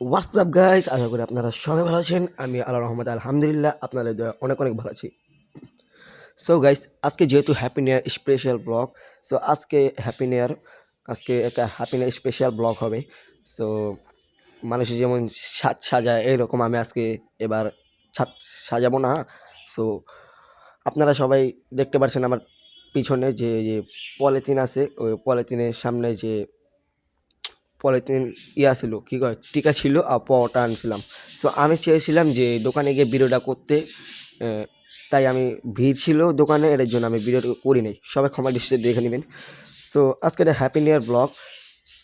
WhatsApp guys, আশা করি আপনারা সবাই ভালো আছেন। আমি আল্লাহর রহমতে আলহামদুলিল্লাহ আপনাদের দয়া অনেক অনেক ভালো আছি। সো গাইস, আজকে যেহেতু happy new year special blog, so আজকে একটা হ্যাপি নিউ স্পেশাল ব্লগ হবে। সো মানুষের যেমন ছাদ সাজায় এরকম আমি আজকে এবার ছাদ সাজাবো না। সো আপনারা সবাই দেখতে পাচ্ছেন আমার পিছনে যে পলিথিন আছে, ওই পলিথিনের সামনে যে পলিথিন ছিল, কী করে টিকা ছিল আর পাওয়াটা আনছিলাম। সো আমি চেয়েছিলাম যে দোকানে গিয়ে ভিডিওটা করতে, তাই আমি ভিড় ছিল দোকানে, এর জন্য আমি ভিডিওটা করি নাই। সবাই ক্ষমা দৃষ্টিতে দেখে নেবেন। সো আজকে এটা happy new year blog.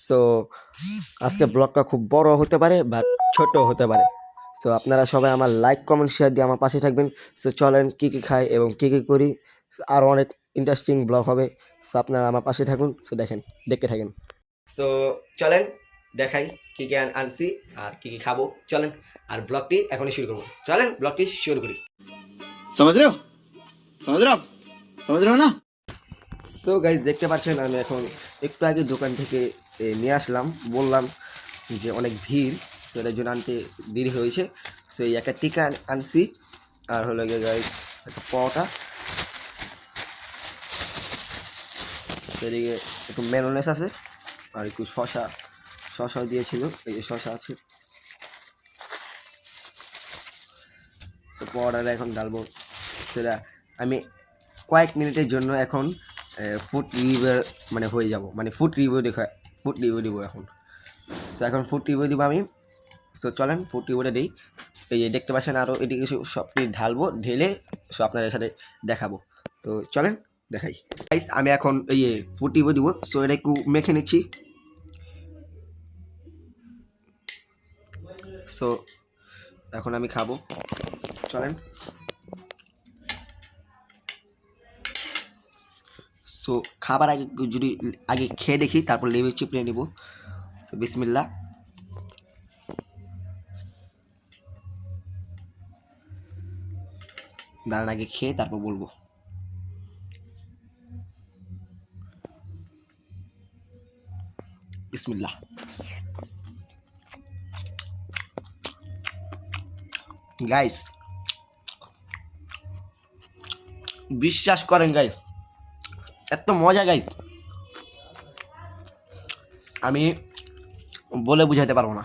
So আজকে ব্লগটা খুব বড় হতে পারে বা ছোট হতে পারে। সো আপনারা সবাই আমার লাইক কমেন্ট শেয়ার দিয়ে আমার পাশে থাকবেন। সো চলেন কী কী খাই এবং কী কী করি, আরও অনেক ইন্টারেস্টিং ব্লগ হবে। সো আপনারা আমার পাশে থাকুন, সো দেখতে থাকেন। সো চলেন দেখাই কী কী আনছি আর কী কী খাবো। চলেন আর ব্লগটি এখনই শুরু করবো। চলেন ব্লগটি শুরু করি। समझ रहे हो समझ रहे हो आप समझ रहे हो ना। সো গাইজ দেখতে পাচ্ছেন আমি এখন একটু আগে দোকান থেকে নিয়ে আসলাম, বললাম যে অনেক ভিড়, সো এটার জন্য আনতে দেরি হয়েছে। সো এই একটা টিকা আনছি, আর হলো গিয়ে গাইজ একটা পরোটা, সেদিকে একটু মেয়োনেজ আছে, আর একটু শশা দিয়েছিল, এই যে শশা আছে। তো পরোটাটা এখন ডালবো, সেটা আমি কয়েক মিনিটের জন্য এখন ফুড রিভিউ মানে হয়ে যাব, মানে ফুড রিভিউ দিব এখন। সো এখন ফুড রিভিউ দিব আমি। সো চলেন ফুড রিভিউটা দিই। এই যে দেখতে পাচ্ছেন আরও এটি কিছু সবটি ঢালবো, ঢেলে সো আপনাদের সাথে দেখাবো। তো চলেন দেখাই গাইস। আমি এখন এই ফুড রিভিউ দিব, সো এটা একটু মেখে নিচ্ছি। সো এখন আমি খাবো, চলেন। সো খাবার আগে যদি আগে খেয়ে দেখি, তারপর লেবু চিপড়ে নেব। সো বিসমিল্লাহ। দাঁড়ান, আগে খেয়ে তারপর বলবো। বিসমিল্লাহ। গাইস বিশ্বাস করেন গাইস, এত মজা গাইস, আমি বলে বুঝাতে পারবো না।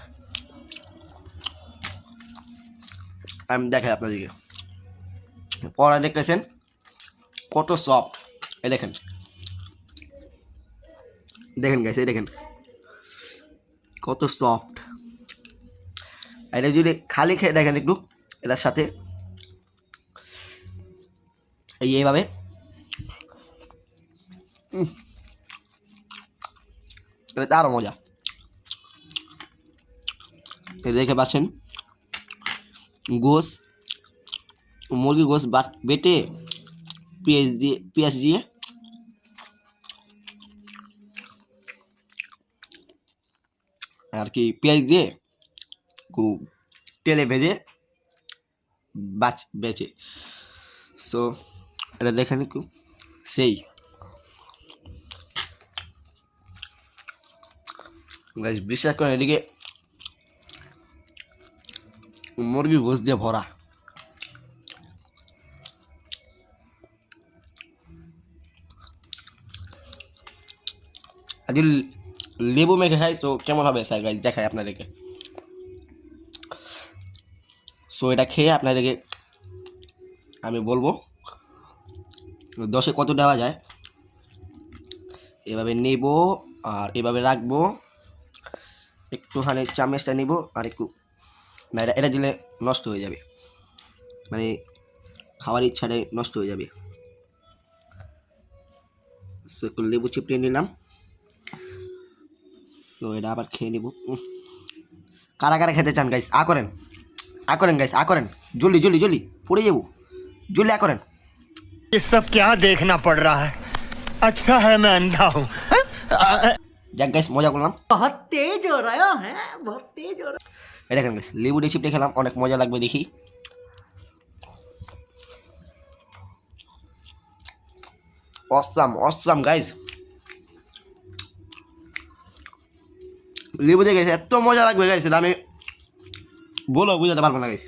আমি দেখাই আপনাদেরকে। পড়া দেখতেছেন কত সফট, এ দেখেন দেখেন গাইস, এই দেখেন কত সফট। এটা যদি খালি খেয়ে দেখেন একটু, এটার সাথে এইভাবে এটা আরও মজা। দেখে পাচ্ছেন গোস, মুরগি গোস বেটে পেঁয়াজ দিয়ে আর কি, পেঁয়াজ দিয়ে খুব তেলে ভেজে বেচে। সো এটা দেখেন একটু, সেই বিশ্বাস করেন এদিকে মুরগি গোস দিয়ে ভরা। আর যদি লেবু মেখে খাই তো কেমন হবে স্যার গাইজ, দেখাই আপনাদেরকে। সো এটা খেয়ে আপনাদেরকে আমি বলবো 10-এ কত দেওয়া যায়। এভাবে নেব আর এভাবে রাখবো, একটুখানি চামচটা নিব আর একটু, না এটা দিলে নষ্ট হয়ে যাবে, মানে খাওয়ার ইচ্ছাটাই নষ্ট হয়ে যাবে। সো একটু লেবু চিপড়ে নিলাম। সো এটা আবার খেয়ে নিব। কারা কারা খেতে চান গাইস, আ করেন গাইস, আ করেন, জলদি জলদি জলদি পড়ে যাবো, জলদি আ করেন। ये सब क्या देखना पड़ रहा है। अच्छा है मैं अंधा हूँ। যাক গাইস, মজা করলাম। बहुत तेज हो रहा है बहुत तेज हो रहा এটা দেখেন গাইস, লেবু দিয়ে চিপড়ে খেলাম, অনেক মজা লাগবে দেখি। অসাম গাইস, লেবু দিয়ে গেছে এত মজা লাগবে গাইস, আমি বলো বুঝাতে পারবো না গাইস।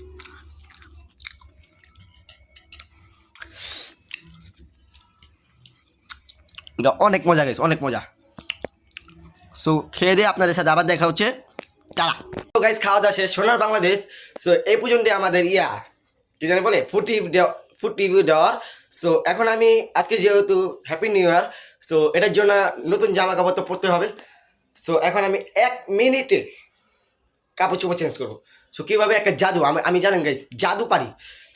এটা অনেক মজা গাইস, অনেক মজা। সো খেয়ে দিয়ে আপনাদের সাথে আবার দেখা হচ্ছে। টাটা। তো গাইস খাওয়া দাওয়া শেষ, সোনার বাংলাদেশ। সো এই পর্যন্ত আমাদের কি জানি বলে ফুড রিভিউ দেওয়ার। সো এখন আমি আজকে যেহেতু হ্যাপি নিউ ইয়ার, সো এটার জন্য নতুন জামা কাপড় তো পরতে হবে। সো এখন আমি 1 মিনিটে কাপড় চোপড় চেঞ্জ করবো। সো কীভাবে একটা জাদু, আমি জানেন গাইস জাদু পারি।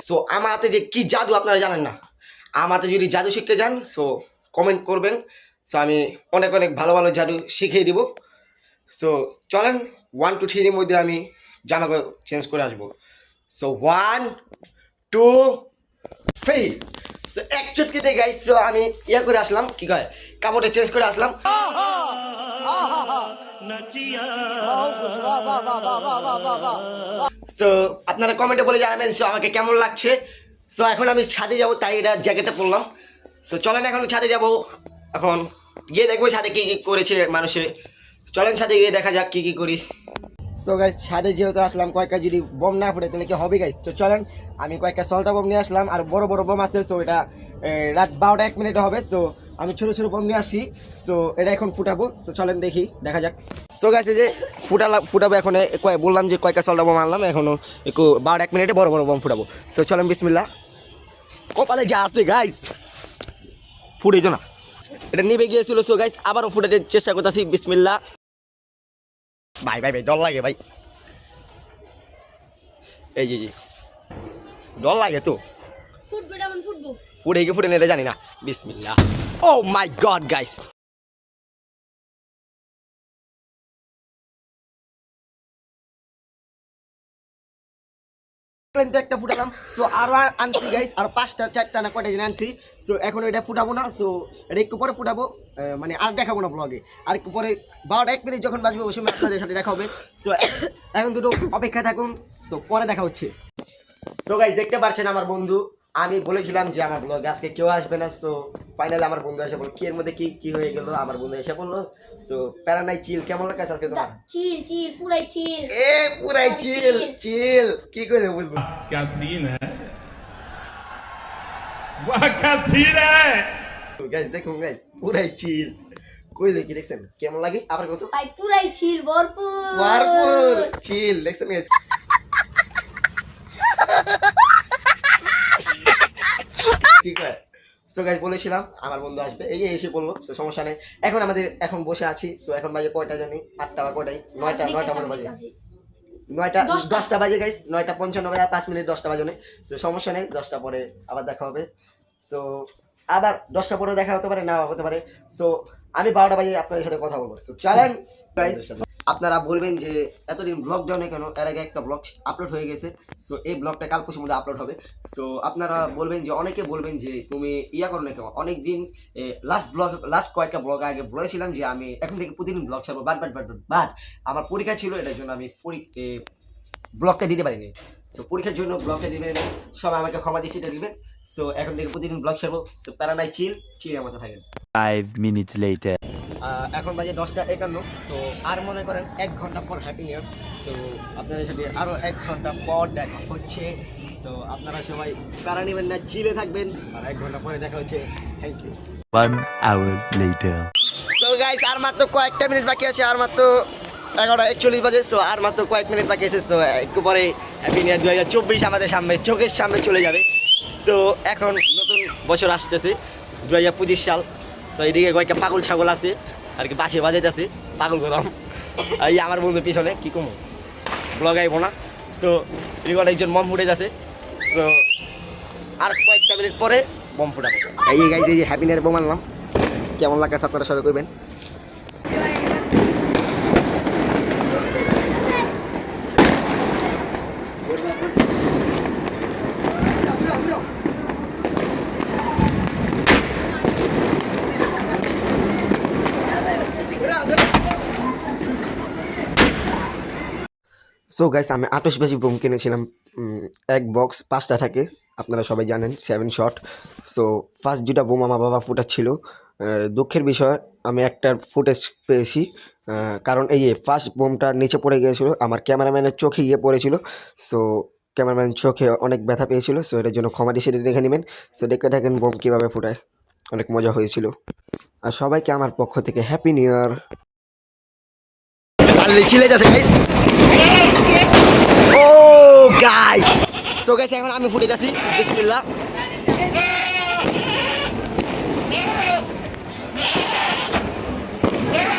সো আমার হাতে যে কি জাদু আপনারা জানেন না। আমার হাতে যদি জাদু শিখতে যান সো কমেন্ট করবেন। সো আমি অনেক অনেক ভালো ভালো জাদু শিখিয়ে দিব। সো চলেন 1 to 3 মধ্যে আমি জামা চেঞ্জ করে আসবো। সো 1 2 3। সো এক চুটকিতে গাইস সো আমি করে আসলাম, কি কয় কাপড়টা চেঞ্জ করে আসলাম। সো আপনারা কমেন্টে বলে জানাবেন সো আমাকে কেমন লাগছে। সো এখন আমি ছাদে যাবো, তাই এটা জ্যাকেটটা পরলাম। সো চলেন এখন ছাদে যাব, এখন গিয়ে দেখবো ছাদে কী কী করেছে মানুষে। চলেন ছাদে গিয়ে দেখা যাক কী কী করি। সো গাইস ছাদে যেহেতু আসলাম, কয়েকটা যদি বম না ফুটে তাহলে কি হবে গাইস। তো চলেন আমি কয়েকটা সল্টা বম নিয়ে আসলাম, আর বড় বড় বম আছে। সো এটা রাত 12টা 1 মিনিটে হবে। সো আমি ছোটো ছোটো বম নিয়ে আসছি। সো এটা এখন ফুটাবো। সো চলেন দেখা যাক। সো গাইস এই যে ফুটাবো এখন। বললাম যে কয়েকটা সল্টা বম আনলাম, এখনও 12টা 1 মিনিটে বড় বড় বম ফুটাবো। সো চলেন বিসমিল্লাহ। কপালে যা আছে গাইস ফুটেই তো না, এটা নিভে গিয়েছিল। সো গাইস আবারও ফুটাতে চেষ্টা করতেছি, বিসমিল্লাহ। ভাই ডর লাগে ভাই, এই জি ডর লাগে তো। ফুটে কি ফুটে না এটা জানি না। বিসমিল্লাহ। ও মাই গড গাইস, একটা ফুটালাম। সো আরো আনছি গাইস, আর 5টা 4টা না কয়টা আনছি। সো এখন এটা ফুটাবো না। সো এটা একটু পরে ফুটাবো, মানে আর দেখাবো না ব্লগে। আর একটু পরে 12টা 1 মিনিট যখন বাজবে ওই সময় আপনাদের সাথে দেখা হবে। সো এখন দুটো অপেক্ষা থাকুন। সো পরে দেখা হচ্ছে। সো গাইস দেখতে পাচ্ছেন আমার বন্ধু, আমি বলেছিলাম যে আমার ব্লগে আজকে কেউ আসবে না। সো ফাইনালি আমার বন্ধু এসে বলল, কি এর মধ্যে কি হয়ে গেল। আমার বন্ধু এসে বললো সো প্যারা নাই, চিল। কেমন লাগছে আজকে তোমার? চিল পুরাই চিল। পুরাই চিল কি করে বলবো। क्या सीन है वाह क्या सीन है গাইস দেখুন গাইস পুরাই চিল কইলে কি দেখছেন কেমন লাগে আবার কত ভাই পুরাই চিল ভরপুর ভরপুর চিল দেখছেন গাইস। ঠিক আছে। সো গাইস বলেছিলাম আমার বন্ধু আসবে, এই যে এসে বললো। সো সমস্যা নেই, এখন বসে আছি। সো এখন বাজে কয়টা জানি, 8টা বা কয়টাই 9টা মনে বাজে, 10টা বাজে গাইস। 9:55 বাজে, 5 মিনিট 10টা বাজে। সো সমস্যা নেই, 10টা পরে আবার দেখা হবে। সো আবার 10টা পরে দেখা হতে পারে, না হতে পারে। সো আমি 12টা বাজে আপনাদের সাথে কথা বলবো। সো চলেন গাইস। আপনারা বলবেন যে এতদিন ব্লগ দেওয়া নেই কেন, এর আগে একটা ব্লগ আপলোড হয়ে গেছে। সো এই ব্লগটা কাল পরশুর মধ্যে আপলোড হবে। সো আপনারা বলবেন যে অনেকে বলবেন যে তুমি করো না কেন। অনেকদিন লাস্ট কয়েকটা ব্লগ আগে বলেছিলাম যে আমি এখন থেকে প্রতিদিন ব্লগ ছাড়বো, বাট আমার পরীক্ষা ছিল, এটার জন্য আমি ব্লগটা দিতে পারিনি। সো পরীক্ষার জন্য ব্লগটা দিবেন, সবাই আমাকে ক্ষমা দৃষ্টিতে দিবেন। সো এখন থেকে প্রতিদিন ব্লগ ছাড়বো। সো প্যারা নাই, চিলের মতো থাকেন। 5 minutes later. এখন বাজে 10:51। সো আর মনে করেন 1 ঘন্টা পর হ্যাপি নিউ ইয়ার। সো আপনাদের সাথে আরও 1 ঘন্টা পর দেখা হচ্ছে। সো আপনারা সবাই প্যারা নেবেন না, চিলে থাকবেন। আর 1 ঘন্টা পরে দেখা হচ্ছে। Thank you. 1 hour later. So guys আর মাত্র কয়েকটা মিনিট বাকি আছে, আর মাত্র 11:41 বাজে। সো আর মাত্র কয়েক মিনিট বাকি আছে। সো একটু পরে হ্যাপি নিউ ইয়ার 2024 আমাদের চোখের সামনে চলে যাবে। সো এখন নতুন বছর আসতেছে 2025 সাল। সো এইদিকে কয়েকটা পাগল ছাগল আছে আর কি, বাসে বাজাইতেছে পাগল গরম। এই আমার বন্ধু পিছনে কি কমো ব্লগ আইব না। সো এদিকে একজন বম ফুটে যাচ্ছে। সো আর কয়েকটা মিনিট পরে বম ফুটাবো। এই গাইজ এই যে হ্যাপি নিউ ইয়ার বম আনলাম, কেমন লাগছে আপনারা সবাই কইবেন। সো গাইস আমি 28 বোম কিনেছিলাম। এক বক্স 5টা থাকে, আপনারা সবাই জানেন 7 শট। সো ফার্স্ট দুটা বোম আমার বাবা ফুটাচ্ছিল। দুঃখের বিষয় আমি একটা ফুটেজ পেয়েছি, কারণ এই ফার্স্ট বোমটা নিচে পড়ে গিয়েছিল, আমার ক্যামেরাম্যানের চোখে গিয়ে পড়েছিল। সো ক্যামেরাম্যান চোখে অনেক ব্যথা পেয়েছিল, সো এটার জন্য ক্ষমা সেটা দেখে নেবেন। সো দেখে থাকেন বোম কীভাবে ফুটায়, অনেক মজা হয়েছিল। আর সবাইকে আমার পক্ষ থেকে হ্যাপি নিউ ইয়ার। ও গাইস, সো গাইস এখন আমি ফুটে যাচ্ছি, বিসমিল্লাহ।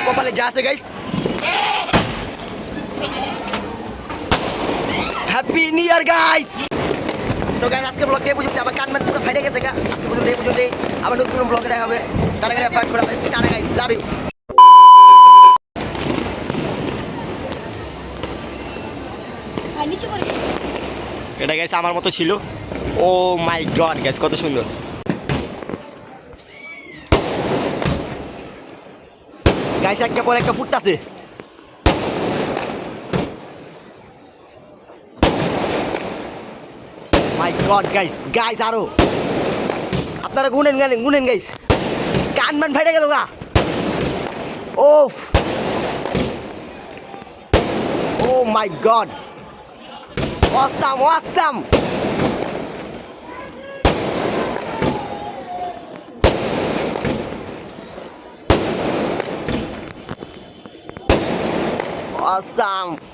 কপালে যা আছে guys, happy new year guys. So guys আজকে ব্লগটা এই পর্যন্ত, আমার কান মান পুরো ফাইটে গেছে গা। আজকে পর্যন্ত এই পর্যন্ত, আবার নতুন কোনো ব্লগে দেখা হবে। টাটা গাইস, ফাইট করা guys, tata guys, love you. আর নিচে করে এটা গাইস আমার মতো ছিল। ও মাই গড গাইস, কত সুন্দর। গাইস একটা পর একটা ফুটতাছে। মাই গড গাইস, গাইস আরো আপনারা গুনেন গুনেন গাইস, কান মান ফাইটে গেল গা। ওফ, ও মাই গড, অসাম অসাম। Awesome.